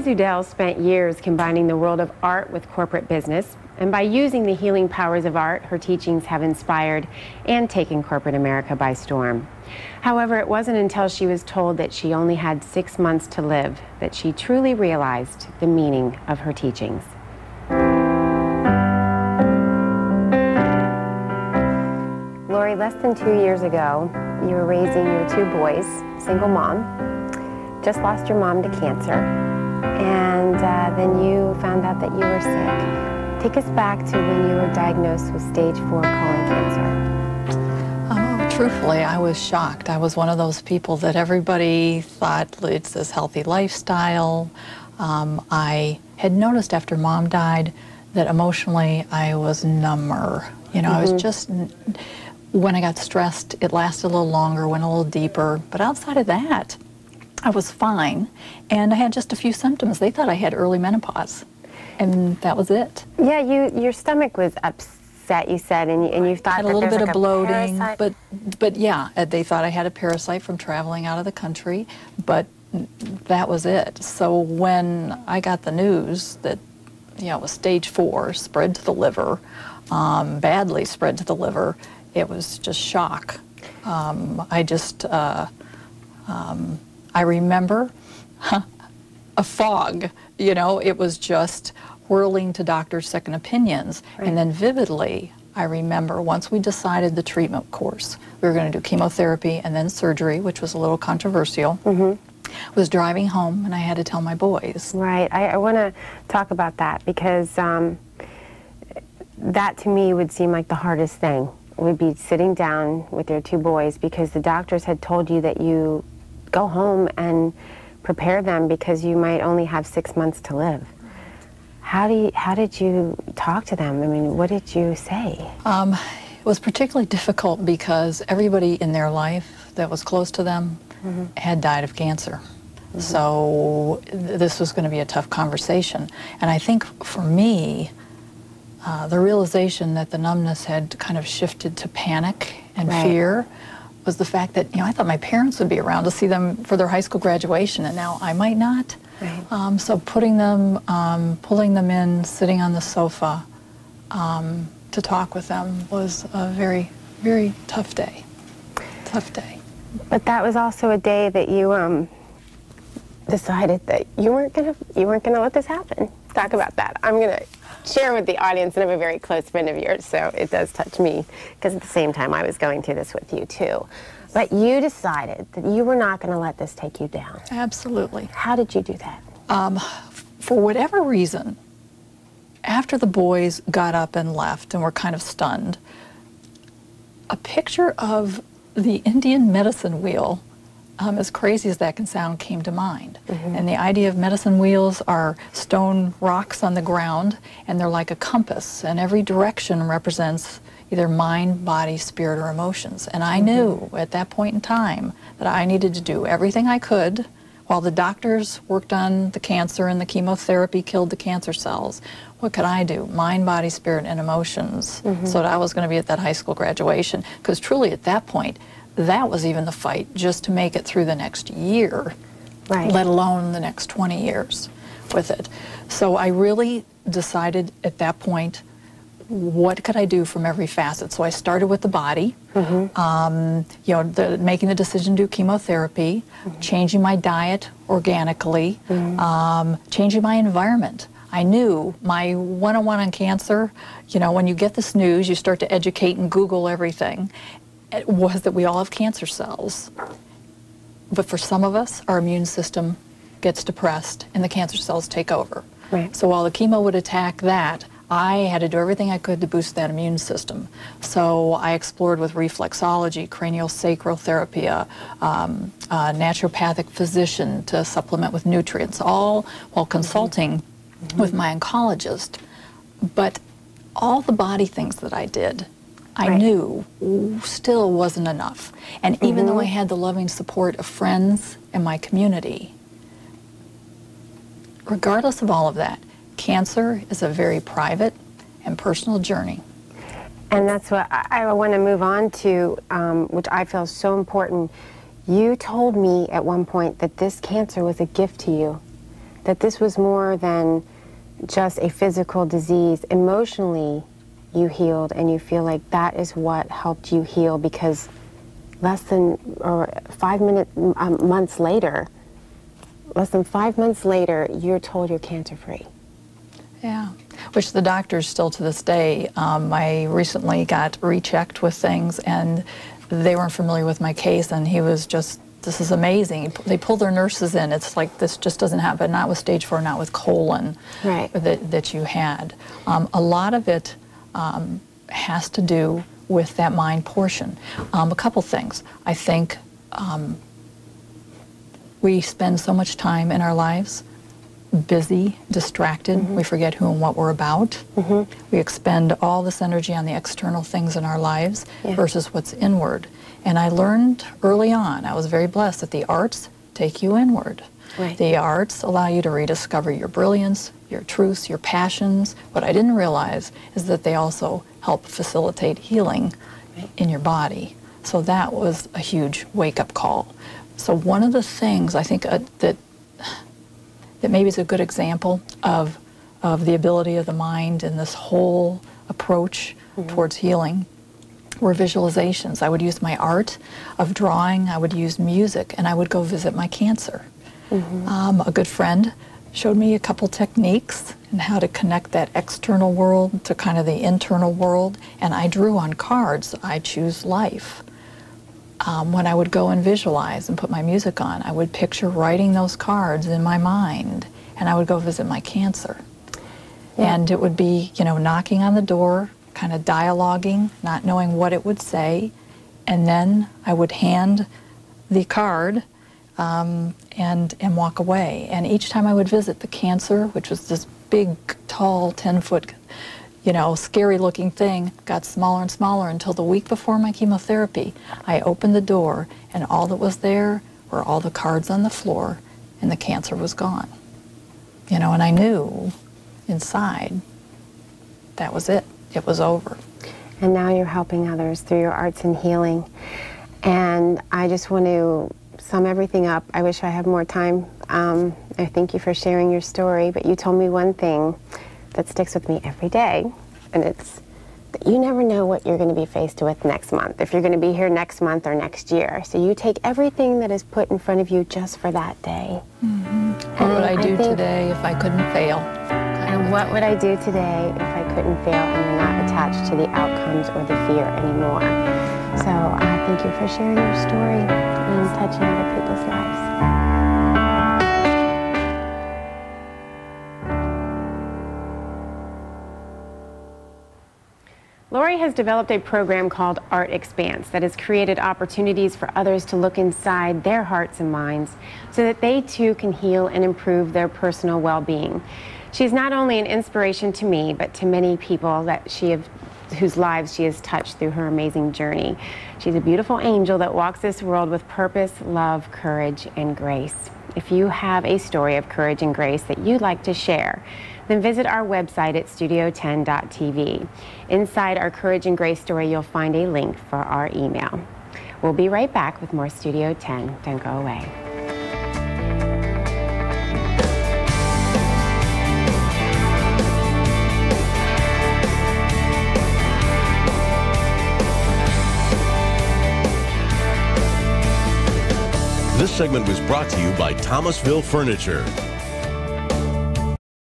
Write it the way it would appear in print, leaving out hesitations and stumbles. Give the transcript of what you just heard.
Lori Zudell spent years combining the world of art with corporate business, and by using the healing powers of art, her teachings have inspired and taken corporate America by storm. However, it wasn't until she was told that she only had 6 months to live that she truly realized the meaning of her teachings. Lori, less than 2 years ago, you were raising your 2 boys, single mom, just lost your mom to cancer, and then you found out that you were sick. Take us back to when you were diagnosed with stage 4 colon cancer. Truthfully, I was shocked. I was one of those people that everybody thought it's this healthy lifestyle. I had noticed after Mom died that emotionally I was number. You know, I was just, when I got stressed, it lasted a little longer, went a little deeper. But outside of that, I was fine. And I had just a few symptoms. They thought I had early menopause. And that was it. Yeah, your stomach was upset, you said, and you thought had a that little bit like of bloating, parasite. but yeah, they thought I had a parasite from traveling out of the country, but that was it. So when I got the news that, you know, it was stage 4, spread to the liver, badly spread to the liver, it was just shock. I remember a fog, you know, it was just whirling to doctors' second opinions. Right. And then vividly, I remember once we decided the treatment course, we were going to do chemotherapy and then surgery, which was a little controversial. I was driving home and I had to tell my boys. Right, I want to talk about that because that to me would seem like the hardest thing, would be sitting down with your 2 boys because the doctors had told you that you go home and prepare them because you might only have 6 months to live. How did you talk to them? I mean, what did you say? It was particularly difficult because everybody in their life that was close to them had died of cancer. So this was going to be a tough conversation. And I think for me, the realization that the numbness had kind of shifted to panic and fear was the fact that, you know, I thought my parents would be around to see them for their high school graduation, and now I might not. Right. So putting them, pulling them in, sitting on the sofa to talk with them was a very, very tough day. Tough day. But that was also a day that you decided that you weren't gonna let this happen. Talk about that. I'm gonna share with the audience that I'm a very close friend of yours, so it does touch me because at the same time I was going through this with you too. But you decided that you were not going to let this take you down. Absolutely. How did you do that? For whatever reason, after the boys got up and left and were kind of stunned, a picture of the Indian medicine wheel, as crazy as that can sound, came to mind. And the idea of medicine wheels are stone rocks on the ground, and they're like a compass, and every direction represents either mind, body, spirit, or emotions. And I knew at that point in time that I needed to do everything I could while the doctors worked on the cancer and the chemotherapy killed the cancer cells. What could I do? Mind, body, spirit, and emotions. So that I was going to be at that high school graduation, because truly at that point, that was even the fight just to make it through the next year, let alone the next 20 years with it. So I really decided at that point, what could I do from every facet? So I started with the body, you know, making the decision to do chemotherapy, changing my diet organically, changing my environment. I knew my 101 on cancer, you know, when you get this news, you start to educate and Google everything. It was that we all have cancer cells. But for some of us, our immune system gets depressed and the cancer cells take over. So while the chemo would attack that, I had to do everything I could to boost that immune system. So I explored with reflexology, craniosacral therapy, a naturopathic physician to supplement with nutrients, all while consulting with my oncologist. But all the body things that I did, I knew still wasn't enough. And even though I had the loving support of friends and my community, regardless of all of that, cancer is a very private and personal journey. And that's what I want to move on to, which I feel is so important. You told me at one point that this cancer was a gift to you. that this was more than just a physical disease. Emotionally, you healed, and you feel like that is what helped you heal, because less than 5 months later, you're told you're cancer-free. Yeah, which the doctors still to this day, I recently got rechecked with things, and they weren't familiar with my case, and he was just, this is amazing. They pulled their nurses in. It's like, this just doesn't happen, not with stage 4, not with colon, right, that you had. A lot of it has to do with that mind portion. A couple things. I think we spend so much time in our lives busy, distracted. We forget who and what we're about. We expend all this energy on the external things in our lives versus what's inward. And I learned early on, I was very blessed, that the arts take you inward. Right. The arts allow you to rediscover your brilliance, your truths, your passions. What I didn't realize is that they also help facilitate healing in your body. So that was a huge wake-up call. So one of the things I think that maybe is a good example of the ability of the mind and this whole approach towards healing were visualizations. I would use my art of drawing, I would use music, and I would go visit my cancer. A good friend showed me a couple techniques and how to connect that external world to kind of the internal world, and I drew on cards. I choose life. When I would go and visualize and put my music on, I would picture writing those cards in my mind, and I would go visit my cancer. And it would be, you know, knocking on the door, kind of dialoguing, not knowing what it would say, and then I would hand the card and walk away. And each time I would visit the cancer, which was this big, tall, 10-foot, you know, scary-looking thing, got smaller and smaller until the week before my chemotherapy, I opened the door, and all that was there were all the cards on the floor, and the cancer was gone. You know, and I knew inside that was it. It was over. And now you're helping others through your arts and healing. And I just want to sum everything up. I wish I had more time. I thank you for sharing your story, but you told me one thing that sticks with me every day, and it's that you never know what you're going to be faced with next month, if you're going to be here next month or next year. So you take everything that is put in front of you just for that day. What would I do today if I couldn't fail? And what would I do today if I couldn't fail, and you're not attached to the outcomes or the fear anymore? So thank you for sharing your story and touching other people's lives. Lori has developed a program called Art Expanse that has created opportunities for others to look inside their hearts and minds so that they too can heal and improve their personal well-being. She's not only an inspiration to me, but to many people that whose lives she has touched through her amazing journey. She's a beautiful angel that walks this world with purpose, love, courage, and grace. If you have a story of courage and grace that you'd like to share, then visit our website at studio10.tv. Inside our Courage and Grace story, you'll find a link for our email. We'll be right back with more Studio 10. Don't go away. This segment was brought to you by Thomasville Furniture.